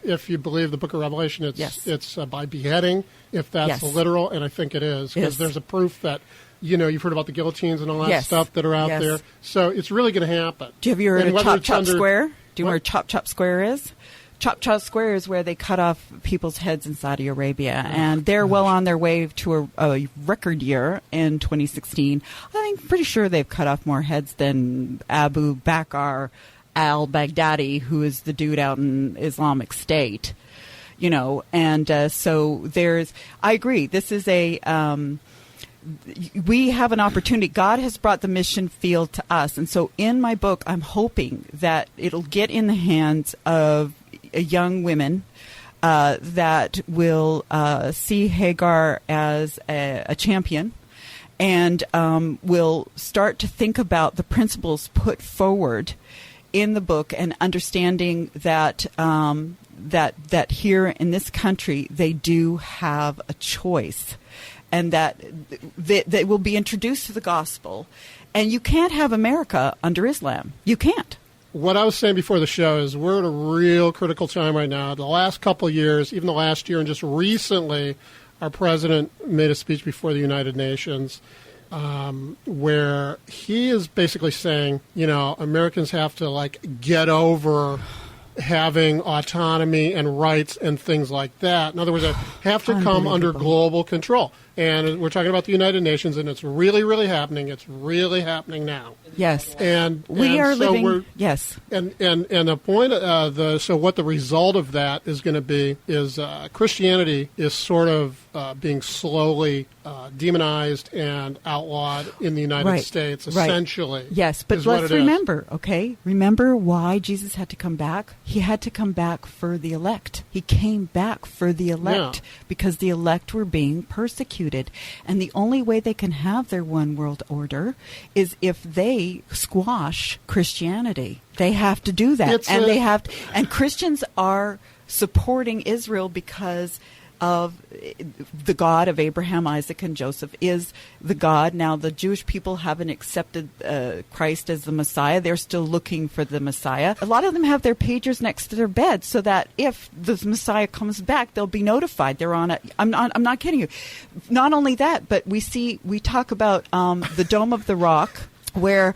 Speaker 7: if you believe the Book of Revelation, it's by beheading, if that's literal, and I think it is, because there's a proof that you've heard about the guillotines and all that stuff that are out there. So it's really going to happen.
Speaker 4: Do you ever heard of Chop Chop Square? Do you know where Chop Chop Square is? Chop Chop Square is where they cut off people's heads in Saudi Arabia, and they're well on their way to a record year in 2016. I'm pretty sure they've cut off more heads than Abu Bakr al-Baghdadi, who is the dude out in Islamic State. And so I agree. This is we have an opportunity. God has brought the mission field to us, and so in my book, I'm hoping that it'll get in the hands of young women that will see Hagar as a champion, and will start to think about the principles put forward in the book, and understanding that that here in this country they do have a choice. and that they will be introduced to the gospel. And you can't have America under Islam. You can't.
Speaker 7: What I was saying before the show is we're at a real critical time right now. The last couple of years, even the last year, and just recently, our president made a speech before the United Nations where he is basically saying, Americans have to, get over having autonomy and rights and things like that. In other words, they have to come under global control. And we're talking about the United Nations, and it's really, really happening. It's really happening now.
Speaker 4: Yes.
Speaker 7: And
Speaker 4: we are
Speaker 7: so
Speaker 4: living. Yes.
Speaker 7: And the point, so what the result of that is going to be is Christianity is sort of being slowly demonized and outlawed in the United States, essentially.
Speaker 4: Yes, but let's remember, okay? Remember why Jesus had to come back? He had to come back for the elect. He came back for the elect because the elect were being persecuted. And the only way they can have their one world order is if they squash Christianity. They have to do that. And Christians are supporting Israel because of the God of Abraham, Isaac, and Joseph is the God. Now, the Jewish people haven't accepted Christ as the Messiah. They're still looking for the Messiah. A lot of them have their pagers next to their bed so that if the Messiah comes back, they'll be notified. They're on it. I'm not kidding you. Not only that, but we talk about the Dome of the Rock, where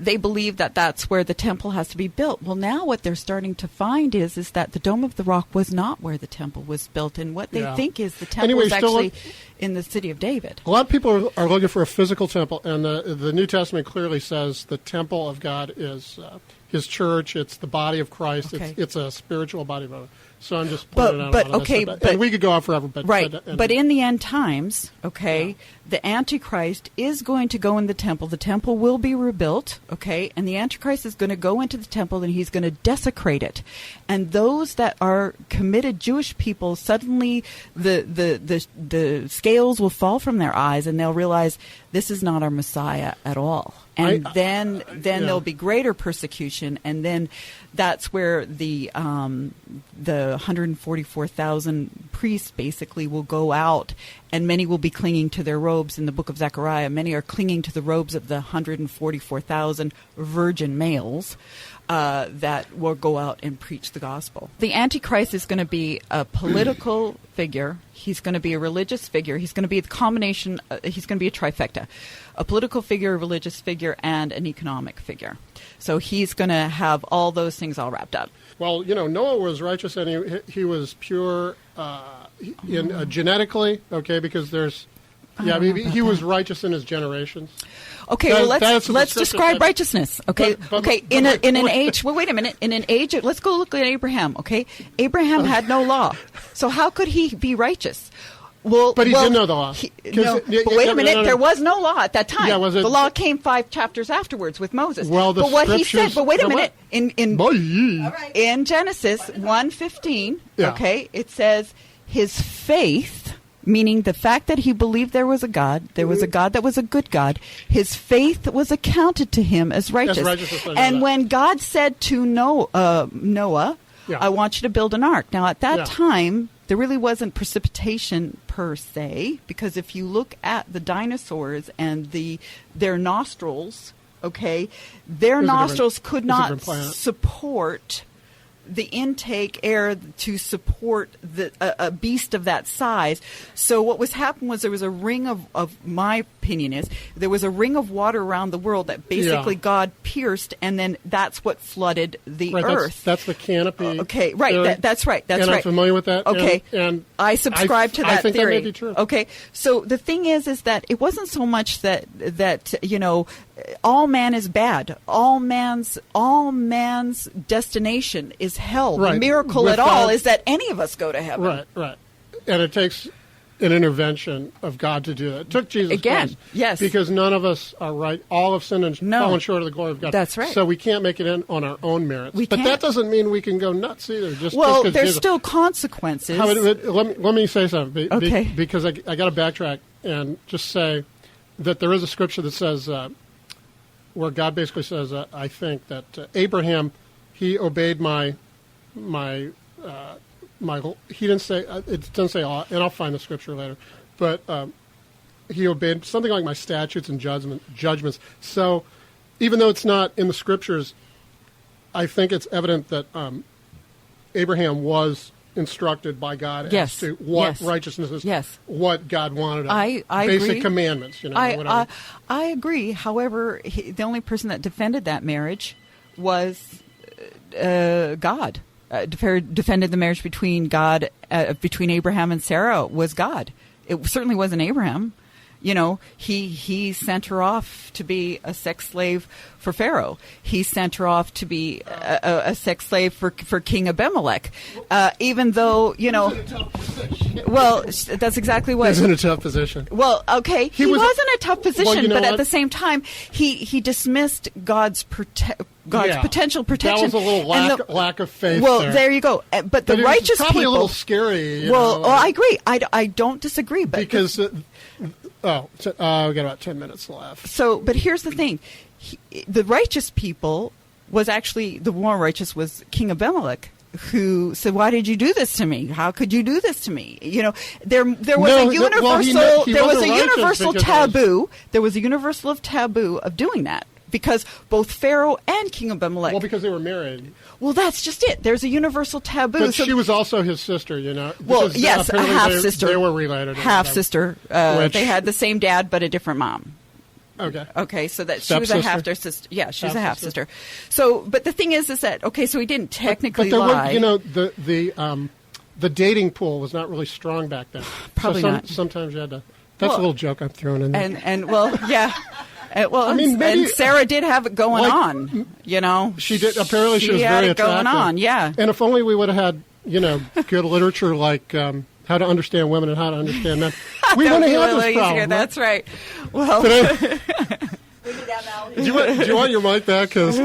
Speaker 4: they believe that that's where the temple has to be built. Well, now what they're starting to find is that the Dome of the Rock was not where the temple was built, and what they think is the temple is actually in the city of David.
Speaker 7: A lot of people are looking for a physical temple, and the New Testament clearly says the temple of God is His church. It's the body of Christ.
Speaker 4: Okay.
Speaker 7: It's a spiritual body of God. So I'm just pointing out
Speaker 4: but
Speaker 7: all of
Speaker 4: okay,
Speaker 7: this.
Speaker 4: but
Speaker 7: and we could go on forever. But
Speaker 4: in the end times, the Antichrist is going to go in the temple. The temple will be rebuilt, and the Antichrist is going to go into the temple and he's going to desecrate it. And those that are committed Jewish people, suddenly the scales will fall from their eyes and they'll realize this is not our Messiah at all. And then there'll be greater persecution, and then that's where the 144,000 priests basically will go out, and many will be clinging to their robes. In the book of Zechariah, many are clinging to the robes of the 144,000 virgin males that will go out and preach the gospel. The Antichrist is going to be a political figure. He's going to be a religious figure. He's going to be the combination. He's going to be a trifecta. A political figure, a religious figure, and an economic figure. So he's going to have all those things all wrapped up.
Speaker 7: Well, Noah was righteous and he was pure genetically, because there's... he was righteous in his generations.
Speaker 4: Okay, let's describe righteousness. Okay, in an age. Well, wait a minute. In an age, let's go look at Abraham. Okay, Abraham had no law, so how could he be righteous? Well,
Speaker 7: but he did know the law.
Speaker 4: But wait a minute, there was no law at that time.
Speaker 7: Yeah, was it,
Speaker 4: the law came 5 chapters afterwards with Moses.
Speaker 7: Well,
Speaker 4: but what he said. But wait a minute. In Genesis 1:15, it says his faith, meaning the fact that he believed there was a God that was a good God, his faith was accounted to him as righteous. And when God said to Noah, I want you to build an ark. Now, at that time, there really wasn't precipitation per se, because if you look at the dinosaurs and their nostrils, their nostrils could not support the intake air to support a beast of that size. So what was happening was there was a ring of my opinion is there was a ring of water around the world that basically God pierced, and then that's what flooded the earth.
Speaker 7: That's the canopy.
Speaker 4: Okay, right. That's right.
Speaker 7: I'm familiar with that.
Speaker 4: Okay,
Speaker 7: and
Speaker 4: I subscribe to that
Speaker 7: I think
Speaker 4: theory.
Speaker 7: That may be true.
Speaker 4: Okay, so the thing is that it wasn't so much that all man is bad. All man's destination is hell.
Speaker 7: Right.
Speaker 4: The miracle at all is that any of us go to heaven.
Speaker 7: Right. And it takes an intervention of God to do that. It took Jesus Christ.
Speaker 4: Yes.
Speaker 7: Because none of us are right. All have sinned and fallen short of the glory of God.
Speaker 4: That's right.
Speaker 7: So we can't make it in on our own merits.
Speaker 4: But
Speaker 7: that doesn't mean we can go nuts either.
Speaker 4: There's still consequences.
Speaker 7: Let me say something.
Speaker 4: Okay.
Speaker 7: Because I got to backtrack and just say that there is a scripture that says, where God basically says, I think that Abraham, he obeyed my he didn't say, it doesn't say all, and I'll find the scripture later, but he obeyed something like my statutes and judgments. So even though it's not in the scriptures, I think it's evident that Abraham was instructed by God as to what righteousness is, what God wanted of him.
Speaker 4: I
Speaker 7: basic
Speaker 4: agree.
Speaker 7: commandments, whatever.
Speaker 4: I agree. However, the only person that defended that marriage was God. Defended the marriage between between Abraham and Sarah was God. It certainly wasn't Abraham. He sent her off to be a sex slave for Pharaoh. He sent her off to be a sex slave for King Abimelech. Even though, well, that's exactly what.
Speaker 7: He's in a tough position.
Speaker 4: Well, okay, he was in a tough position, but at the same time, he dismissed God's potential protection.
Speaker 7: That was a little lack of faith.
Speaker 4: Well, there you go. But the righteous
Speaker 7: probably
Speaker 4: people,
Speaker 7: a little scary.
Speaker 4: I agree. I don't disagree, but
Speaker 7: because we got about 10 minutes left.
Speaker 4: So, but here's the thing: the righteous people the more righteous was King Abimelech, who said, "Why did you do this to me? How could you do this to me?" There was a universal taboo. There was a universal taboo of doing that. Because both Pharaoh and King Abimelech...
Speaker 7: Well, because they were married.
Speaker 4: Well, that's just it. There's a universal taboo.
Speaker 7: But she was also his sister,
Speaker 4: Well, yes, a half-sister.
Speaker 7: They were related.
Speaker 4: Half-sister. They had the same dad, but a differerent mom.
Speaker 7: Okay.
Speaker 4: Okay, so that she was a half-sister. Yeah, she was a half-sister. So, but the thing is that, okay, so he didn't technically lie.
Speaker 7: But the dating pool was not really strong back then.
Speaker 4: Probably not.
Speaker 7: Sometimes you had to... That's a little joke I'm throwing in there.
Speaker 4: And well, yeah... and Sarah did have it going on,
Speaker 7: She did. Apparently, she was very attractive.
Speaker 4: Going on, yeah.
Speaker 7: And if only we would have had, good literature like How to Understand Women and How to Understand Men, we wouldn't have this problem. Easier.
Speaker 4: That's right. Well,
Speaker 7: do you want your mic back? Because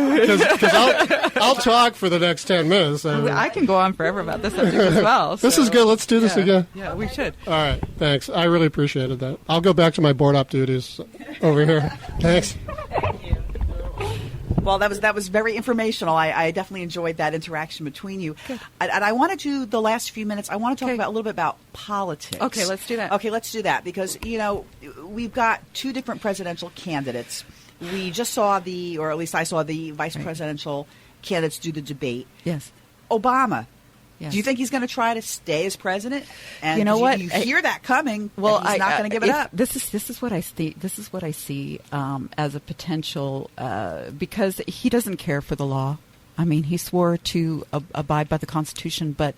Speaker 7: I'll talk for the next 10 minutes.
Speaker 4: I can go on forever about this subject as well.
Speaker 7: This is good. Let's do this again.
Speaker 4: Yeah, we should.
Speaker 7: All right. Thanks. I really appreciated that. I'll go back to my board op duties over here. Thanks.
Speaker 3: Thank you. Well, that was very informational. I definitely enjoyed that interaction between you. And I wanted to, the last few minutes, I want to talk about a little bit about politics.
Speaker 4: Okay, let's do that.
Speaker 3: Okay, let's do that because, we've got two different presidential candidates. We just saw or at least I saw the vice presidential candidates do the debate.
Speaker 4: Yes.
Speaker 3: Obama.
Speaker 4: Yes.
Speaker 3: Do you think he's going to try to stay as president? And
Speaker 4: you know what?
Speaker 3: You hear that coming.
Speaker 4: Well,
Speaker 3: he's not going to give it up.
Speaker 4: This is what I see. This is what I see as a potential because he doesn't care for the law. I mean, he swore to abide by the Constitution, but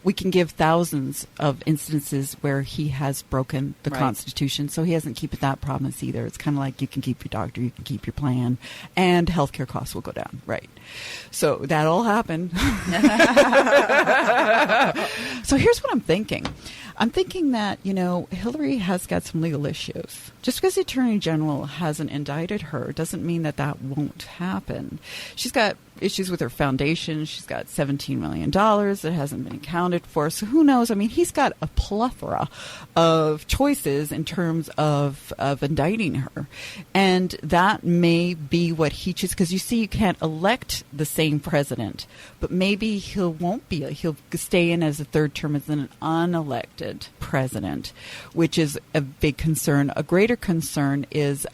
Speaker 4: we can give thousands of instances where he has broken the Constitution, so he hasn't kept that promise either. It's kind of like you can keep your doctor, you can keep your plan, and healthcare costs will go down, right? So that all happened. So here's what I'm thinking. I'm thinking that, Hillary has got some legal issues. Just because the Attorney General hasn't indicted her doesn't mean that won't happen. She's got issues with her foundation. She's got $17 million that hasn't been accounted for. So who knows? I mean, he's got a plethora of choices in terms of indicting her. And that may be what he chooses. Because you can't elect the same president. But maybe he'll stay in as a third term as an unelected president, which is a big concern. A greater concern is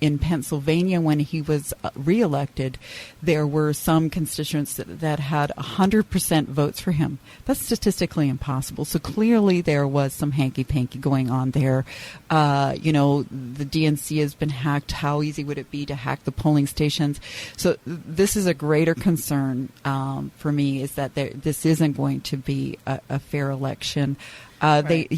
Speaker 4: in Pennsylvania when he was reelected, there were some constituents that had 100% votes for him. That's statistically impossible. So clearly there was some hanky-panky going on there. The DNC has been hacked. How easy would it be to hack the polling stations? So this is a greater concern for me, is that this isn't going to be a fair election. This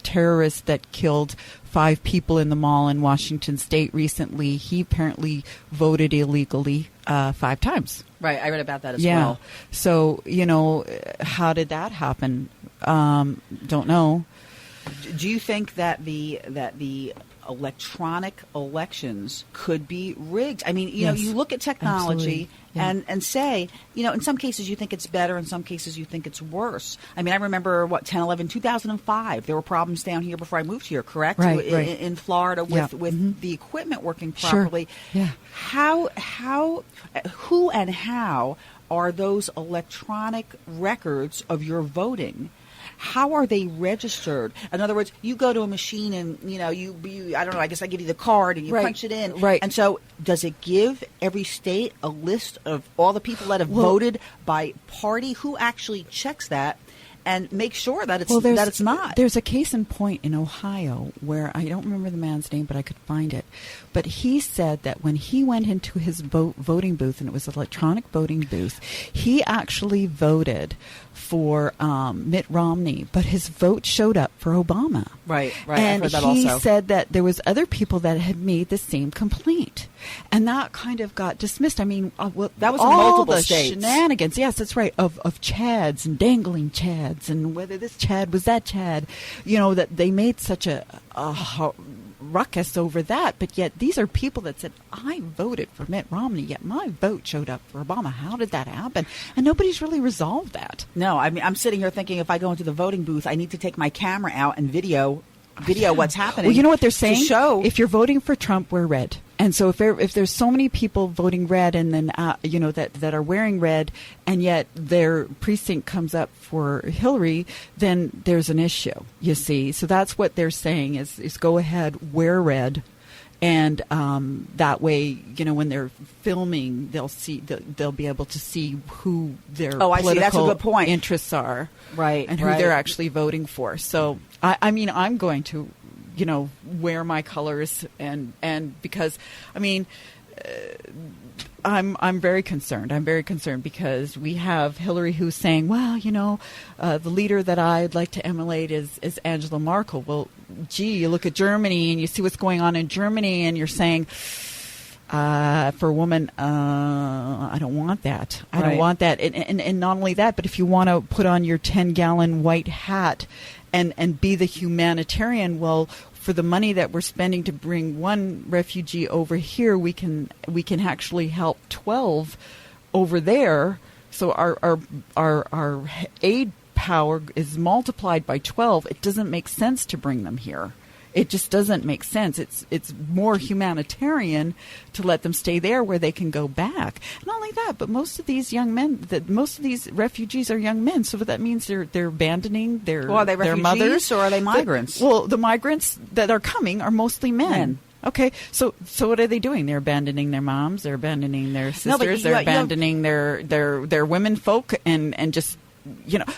Speaker 4: terrorist that killed 5 people in the mall in Washington State recently, he apparently voted illegally 5 times.
Speaker 3: Right, I read about that as well.
Speaker 4: So, how did that happen? Don't know.
Speaker 3: Do you think that the electronic elections could be rigged? I mean, you look at technology and say, in some cases you think it's better, in some cases you think it's worse. I mean, I remember 2005, there were problems down here before I moved here, correct?
Speaker 4: Right.
Speaker 3: In Florida with the equipment working properly.
Speaker 4: Sure. Yeah.
Speaker 3: Who and how are those electronic records of your voting? how are they registered? In other words, you go to a machine and, you I don't know, I guess I give you the card and you punch it in.
Speaker 4: Right.
Speaker 3: And so does it give every state a list of all the people that have voted by party? Who actually checks that and make sure that it's not?
Speaker 4: There's a case in point in Ohio where I don't remember the man's name, but I could find it. But he said that when he went into his voting booth, and it was an electronic voting booth, he actually voted for Mitt Romney, but his vote showed up for Obama.
Speaker 3: Right.
Speaker 4: And
Speaker 3: I've heard that
Speaker 4: he
Speaker 3: also.
Speaker 4: said that there was other people that had made the same complaint, and that kind of got dismissed. I mean,
Speaker 3: that was in
Speaker 4: all
Speaker 3: multiple
Speaker 4: the
Speaker 3: states.
Speaker 4: shenanigans. Yes, that's right. Of Chads and dangling Chads, and whether this Chad was that Chad, that they made such a ruckus over that, but yet these are people that said, I voted for Mitt Romney, yet my vote showed up for Obama. How did that happen? And nobody's really resolved that.
Speaker 3: No, I mean, I'm sitting here thinking if I go into the voting booth, I need to take my camera out and video what's happening.
Speaker 4: Well, you know what they're saying?
Speaker 3: To show.
Speaker 4: If you're voting for Trump, wear red. And so if there's so many people voting red and then, that are wearing red, and yet their precinct comes up for Hillary, then there's an issue, you see. So that's what they're saying is go ahead, wear red. And that way, when they're filming, they'll be able to see who their political
Speaker 3: That's a good point.
Speaker 4: interests are,
Speaker 3: right,
Speaker 4: and who they're actually voting for. So, I mean, I'm going to, wear my colors, and because, I mean, I'm very concerned. I'm very concerned because we have Hillary who's saying, well, the leader that I'd like to emulate is Angela Merkel. Well, gee, you look at Germany and you see what's going on in Germany, and you're saying, for a woman, I don't want that. I don't want that. And not only that, but if you want to put on your 10-gallon white hat and be the humanitarian, well, for the money that we're spending to bring one refugee over here, we can actually help 12 over there. So our aid power is multiplied by 12. It doesn't make sense to bring them here. It just doesn't make sense. It's more humanitarian to let them stay there where they can go back. Not only that, but most of these young men, most of these refugees are young men. So that means they're abandoning their
Speaker 3: are they
Speaker 4: their
Speaker 3: refugees
Speaker 4: mothers,
Speaker 3: or are they migrants?
Speaker 4: The migrants that are coming are mostly men. Okay, so what are they doing? They're abandoning their moms. They're abandoning their sisters. They're abandoning their women folk and just.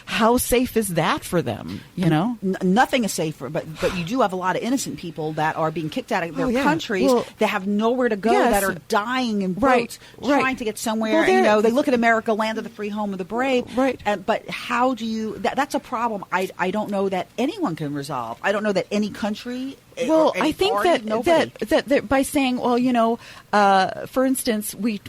Speaker 4: How safe is that for them?
Speaker 3: Nothing is safer, but you do have a lot of innocent people that are being kicked out of their countries. They have nowhere to go, that are dying in boats, trying to get somewhere.
Speaker 4: Well,
Speaker 3: they look at America, land of the free, home of the brave.
Speaker 4: Right.
Speaker 3: But how do you? That's a problem. I don't know that anyone can resolve. I don't know that any country.
Speaker 4: Well, I think that by saying, for instance, we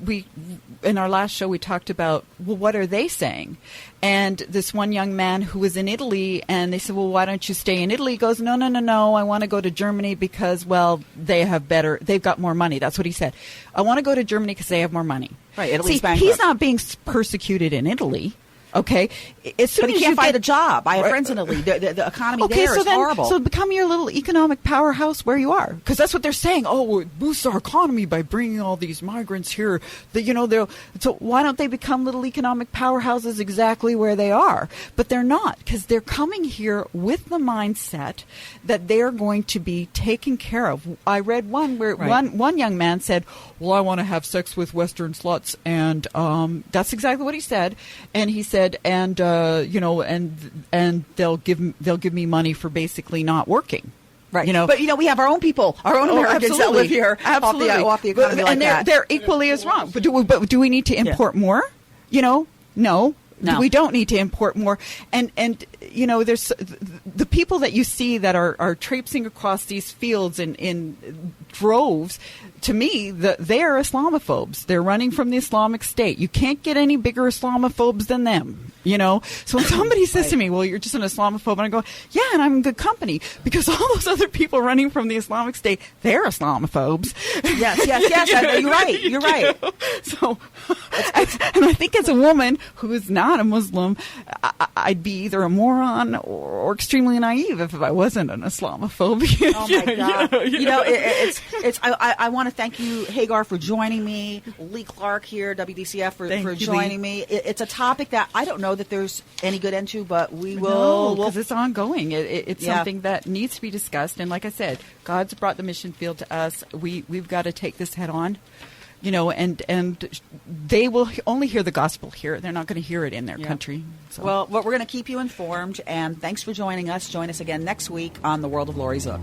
Speaker 4: in our last show we talked about, well, what are they saying? And this one young man who was in Italy, and they said, well, why don't you stay in Italy? He goes, no, I want to go to Germany because, well, they've got more money. That's what he said. I want to go to Germany because they have more money.
Speaker 3: Right, Italy's bankrupt.
Speaker 4: He's not being persecuted in Italy. Okay,
Speaker 3: but he can't find a job. I have friends in Italy. The economy there is horrible.
Speaker 4: So become your little economic powerhouse where you are, because that's what they're saying. Oh, it boosts our economy by bringing all these migrants here. So why don't they become little economic powerhouses exactly where they are? But they're not, because they're coming here with the mindset that they're going to be taken care of. I read one where one young man said, well, I want to have sex with Western sluts, and that's exactly what he said. And he said, and they'll give me money for basically not working.
Speaker 3: Right. But we have our own people, our own Americans that live here off the economy like that.
Speaker 4: They're equally as wrong. But do we need to import more? No. We don't need to import more. And there's the people that you see that are traipsing across these fields in droves. To me, they are Islamophobes. They're running from the Islamic State. You can't get any bigger Islamophobes than them. So when somebody says to me, well, you're just an Islamophobe, and I go, yeah, and I'm in good company, because all those other people running from the Islamic State, they're Islamophobes.
Speaker 3: Yes. You're right.
Speaker 4: So, and I think as a woman who is not a Muslim, I'd be either a moron or extremely naive if I wasn't an Islamophobe.
Speaker 3: Oh my God! I want to thank you, Hagar, for joining me. Lee Clark here, WDCF, for joining me. It's a topic that I don't know that there's any good end to, but we will.
Speaker 4: Because it's ongoing. It's something that needs to be discussed. And like I said, God's brought the mission field to us. We've got to take this head on. You know, and they will only hear the gospel here. They're not going to hear it in their country. So.
Speaker 3: Well, we're going to keep you informed, and thanks for joining us. Join us again next week on The World of Laurie Zoock.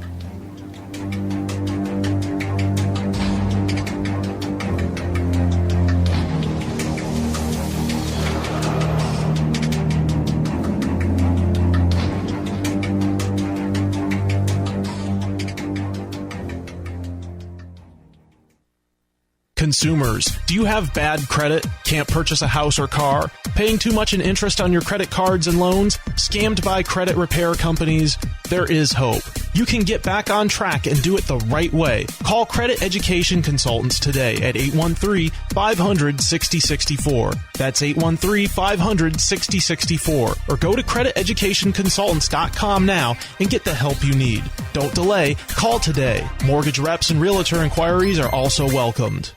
Speaker 5: Consumers, do you have bad credit? Can't purchase a house or car? Paying too much in interest on your credit cards and loans? Scammed by credit repair companies? There is hope. You can get back on track and do it the right way. Call Credit Education Consultants today at 813-500-6064. That's 813-500-6064. Or go to crediteducationconsultants.com now and get the help you need. Don't delay. Call today. Mortgage reps and realtor inquiries are also welcomed.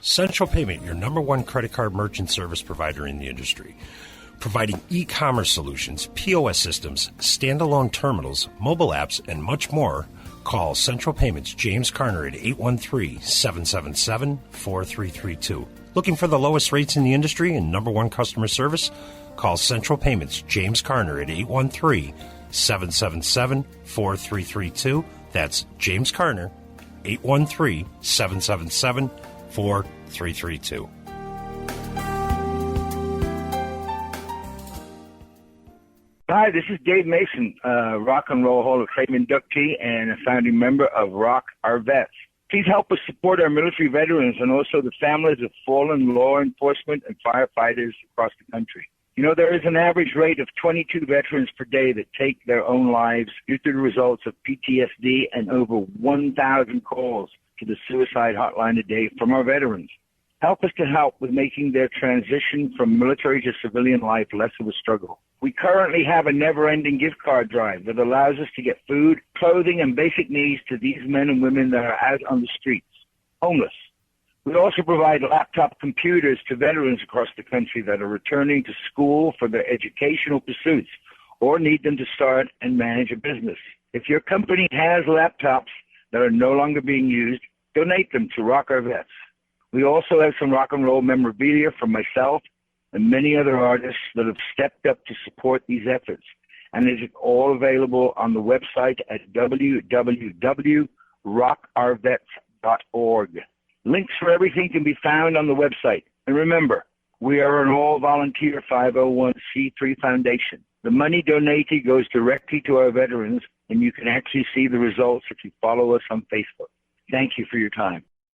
Speaker 6: Central Payment, your number one credit card merchant service provider in the industry. Providing e-commerce solutions, POS systems, standalone terminals, mobile apps, and much more. Call Central Payments James Carner at 813-777-4332. Looking for the lowest rates in the industry and number one customer service? Call Central Payments James Carner at 813-777-4332. That's James Carner, 813-777-4332.
Speaker 8: Hi, this is Dave Mason, Rock and Roll Hall of Fame inductee and a founding member of Rock Our Vets. Please help us support our military veterans and also the families of fallen law enforcement and firefighters across the country. You know, there is an average rate of 22 veterans per day that take their own lives due to the results of PTSD and over 1,000 calls to the suicide hotline a day from our veterans. Help us to help with making their transition from military to civilian life less of a struggle. We currently have a never-ending gift card drive that allows us to get food, clothing, and basic needs to these men and women that are out on the streets, homeless. We also provide laptop computers to veterans across the country that are returning to school for their educational pursuits or need them to start and manage a business. If your company has laptops that are no longer being used, donate them to Rock Our Vets. We also have some rock and roll memorabilia from myself and many other artists that have stepped up to support these efforts. And it is all available on the website at www.rockourvets.org. Links for everything can be found on the website. And remember, we are an all-volunteer 501c3 foundation. The money donated goes directly to our veterans, and you can actually see the results if you follow us on Facebook. Thank you for your time.